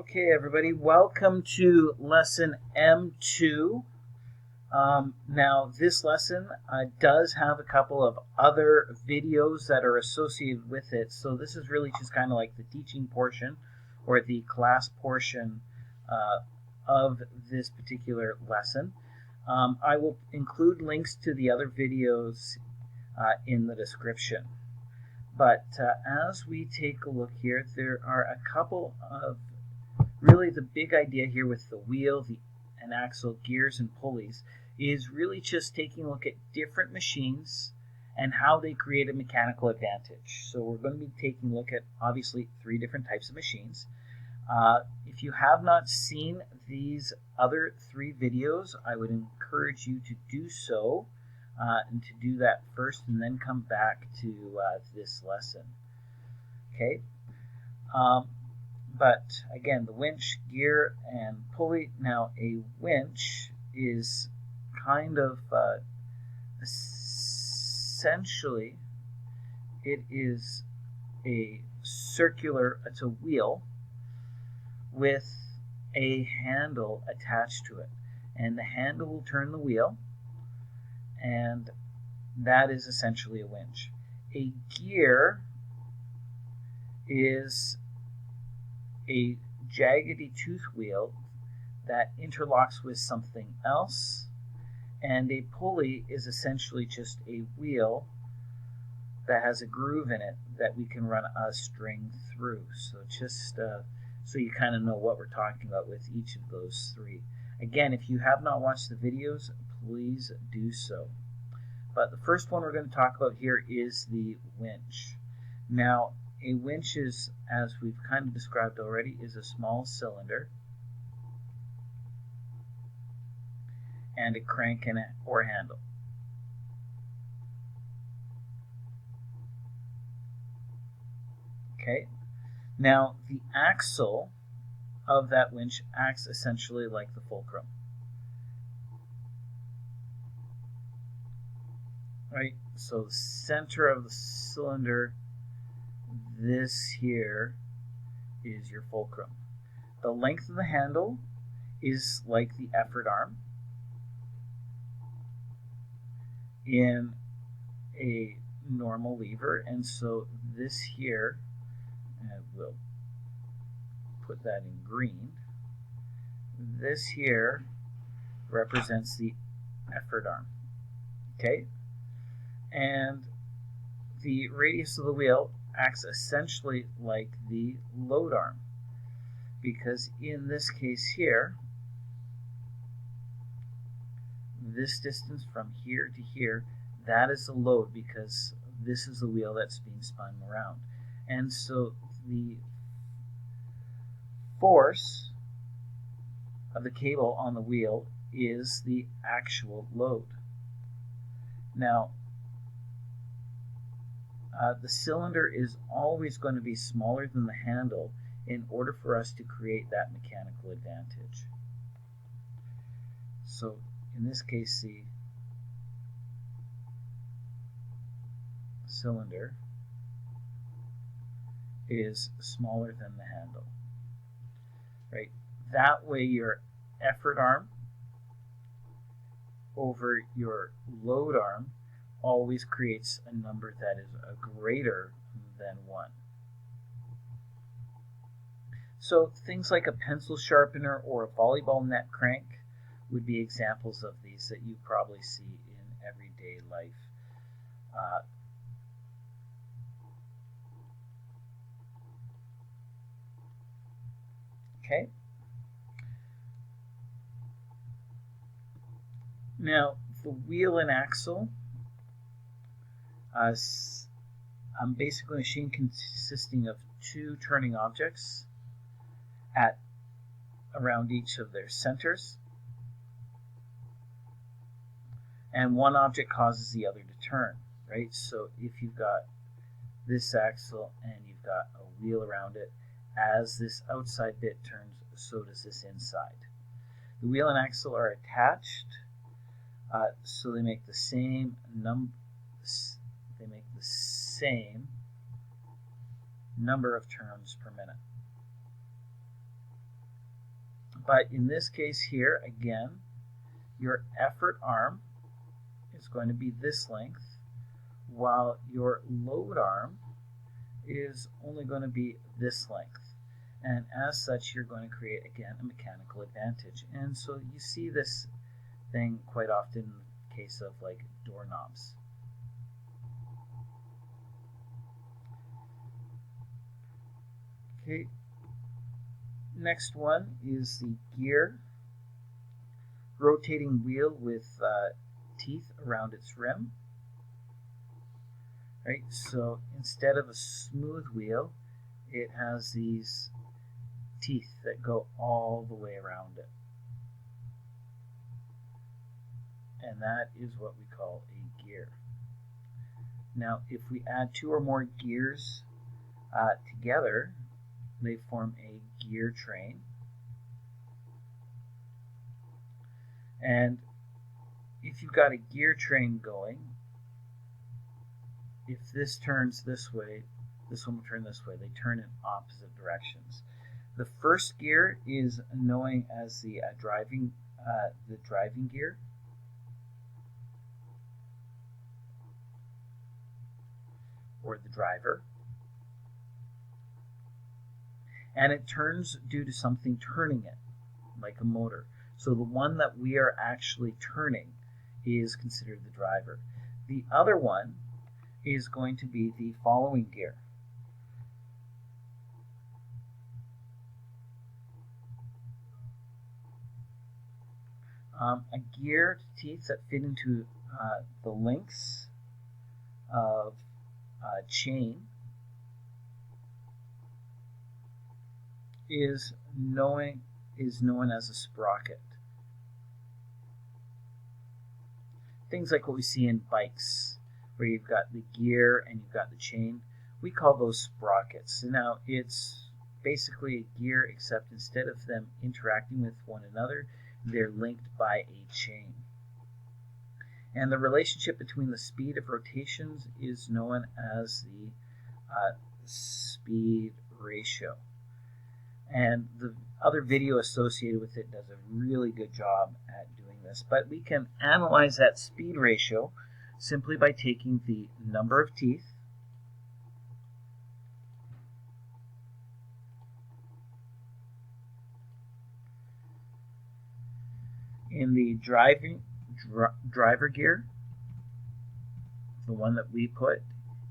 Okay, everybody, welcome to lesson M2. Now, this lesson does have a couple of other videos that are associated with it, so this is really just kind of like the teaching portion or the class portion of this particular lesson. I will include links to the other videos in the description. But as we take a look here, there are a couple of really the big idea here with the wheel, and axle, gears, and pulleys is really just taking a look at different machines and how they create a mechanical advantage. So we're going to be taking a look at obviously 3 different types of machines. If you have not seen these other 3 videos, I would encourage you to do so and to do that first and then come back to this lesson. Okay. But again, the winch, gear, and pulley. Now, a winch is kind of essentially, it is it's a wheel with a handle attached to it. And the handle will turn the wheel, and that is essentially a winch. A gear is a jaggedy tooth wheel that interlocks with something else, and a pulley is essentially just a wheel that has a groove in it that we can run a string through. So just so you kind of know what we're talking about with each of those 3. Again, if you have not watched the videos, please do so. But the first one we're going to talk about here is the winch. Now, a winch is, as we've kind of described already, is a small cylinder and a crank or handle. Okay. Now, the axle of that winch acts essentially like the fulcrum. Right? So the center of the cylinder, this here is your fulcrum. The length of the handle is like the effort arm in a normal lever, and so this here, and we'll put that in green, this here represents the effort arm. Okay? And the radius of the wheel acts essentially like the load arm, because in this case here, this distance from here to here, that is the load, because this is the wheel that's being spun around. And so the force of the cable on the wheel is the actual load. Now, the cylinder is always going to be smaller than the handle in order for us to create that mechanical advantage. So in this case, the cylinder is smaller than the handle. Right? That way your effort arm over your load arm always creates a number that is greater than 1. So things like a pencil sharpener or a volleyball net crank would be examples of these that you probably see in everyday life. Okay. Now, the wheel and axle, basically a machine consisting of 2 turning objects at around each of their centers, and one object causes the other to turn, right? So if you've got this axle and you've got a wheel around it, as this outside bit turns, so does this inside. The wheel and axle are attached, so they make the same number of turns per minute. But in this case here, again, your effort arm is going to be this length, while your load arm is only going to be this length. And as such, you're going to create, again, a mechanical advantage. And so you see this thing quite often in the case of like doorknobs. Okay, next one is the gear. Rotating wheel with teeth around its rim. Right, so instead of a smooth wheel, it has these teeth that go all the way around it. And that is what we call a gear. Now, if we add two or more gears together, they form a gear train. And if you've got a gear train going, if this turns this way, this one will turn this way. They turn in opposite directions. The first gear is known as the driving gear. Or the driver. And it turns due to something turning it, like a motor. So the one that we are actually turning is considered the driver. The other one is going to be the following gear. A gear teeth that fit into the links of chain is known as a sprocket. Things like what we see in bikes, where you've got the gear and you've got the chain, we call those sprockets. Now, it's basically a gear, except instead of them interacting with one another, they're linked by a chain. And the relationship between the speed of rotations is known as the speed ratio. And the other video associated with it does a really good job at doing this. But we can analyze that speed ratio simply by taking the number of teeth in the driver gear, the one that we put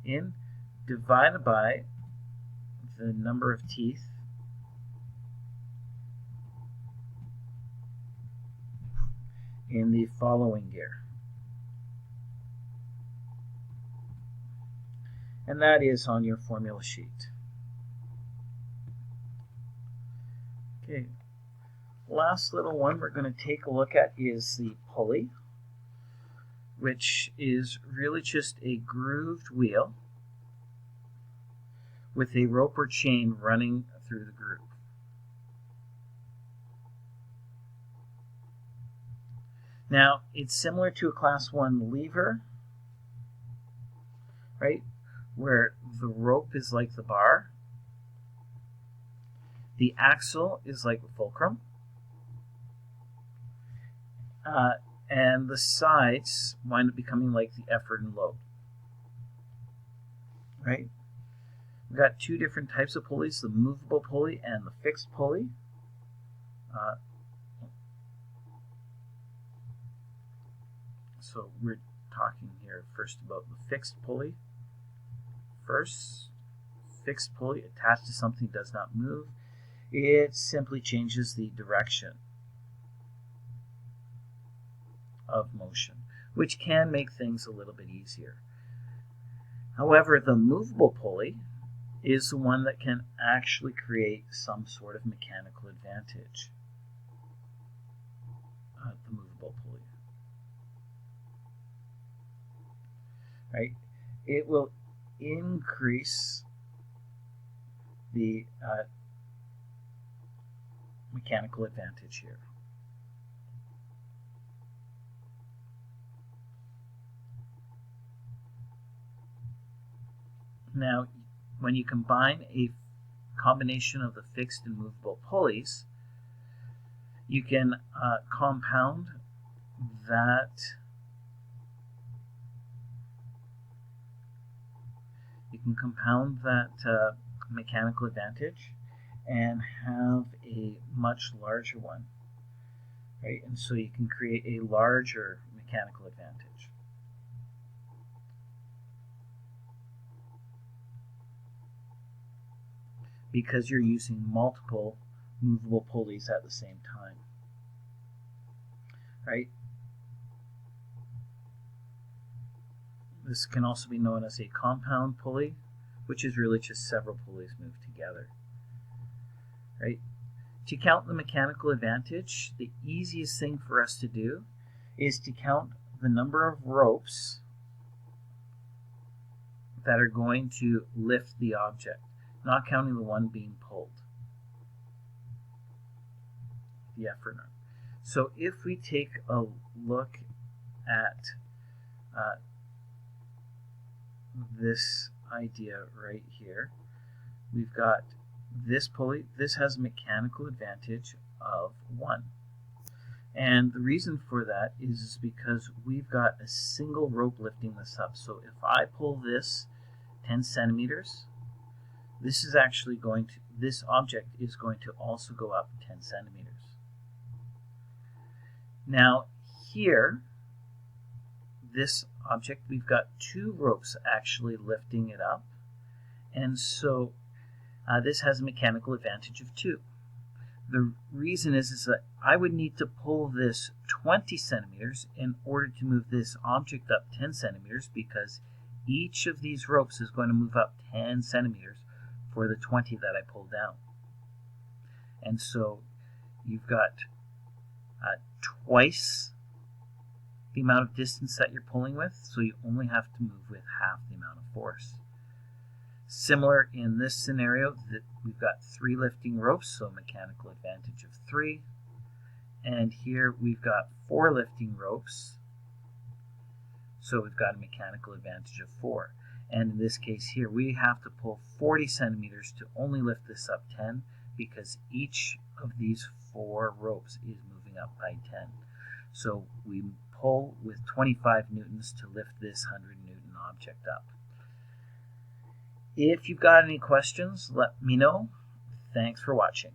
in, divided by the number of teeth in the following gear. And that is on your formula sheet. Okay, last little one we're going to take a look at is the pulley, which is really just a grooved wheel with a rope or chain running through the groove. Now, it's similar to a Class 1 lever, right, where the rope is like the bar, the axle is like the fulcrum, and the sides wind up becoming like the effort and load, right? We've got two different types of pulleys, the movable pulley and the fixed pulley. So we're talking here first about the fixed pulley. First, fixed pulley attached to something does not move. It simply changes the direction of motion, which can make things a little bit easier. However, the movable pulley is the one that can actually create some sort of mechanical advantage. The movable pulley. Right? It will increase the mechanical advantage here. Now, when you combine a combination of the fixed and movable pulleys, You can compound that. You can compound that mechanical advantage and have a much larger one, right? And so you can create a larger mechanical advantage. Because you're using multiple movable pulleys at the same time, right? This can also be known as a compound pulley, which is really just several pulleys moved together, right? To count the mechanical advantage, the easiest thing for us to do is to count the number of ropes that are going to lift the object, not counting the one being pulled, the effort arm. So if we take a look at this idea right here, we've got this pulley. This has a mechanical advantage of 1. And the reason for that is because we've got a single rope lifting this up. So if I pull this 10 centimeters, this is actually going to, this object is going to also go up 10 centimeters. Now here, this object, we've got 2 ropes actually lifting it up, and so this has a mechanical advantage of 2. The reason is that I would need to pull this 20 centimeters in order to move this object up 10 centimeters, because each of these ropes is going to move up 10 centimeters for the 20 that I pull down. And so you've got twice the amount of distance that you're pulling with, so you only have to move with half the amount of force. Similar in this scenario, that we've got 3 lifting ropes, so mechanical advantage of 3. And here we've got 4 lifting ropes, so we've got a mechanical advantage of 4. And in this case here, we have to pull 40 centimeters to only lift this up 10, because each of these 4 ropes is moving up by 10. So we pull with 25 newtons to lift this 100 Newton object up. If you've got any questions, let me know. Thanks for watching.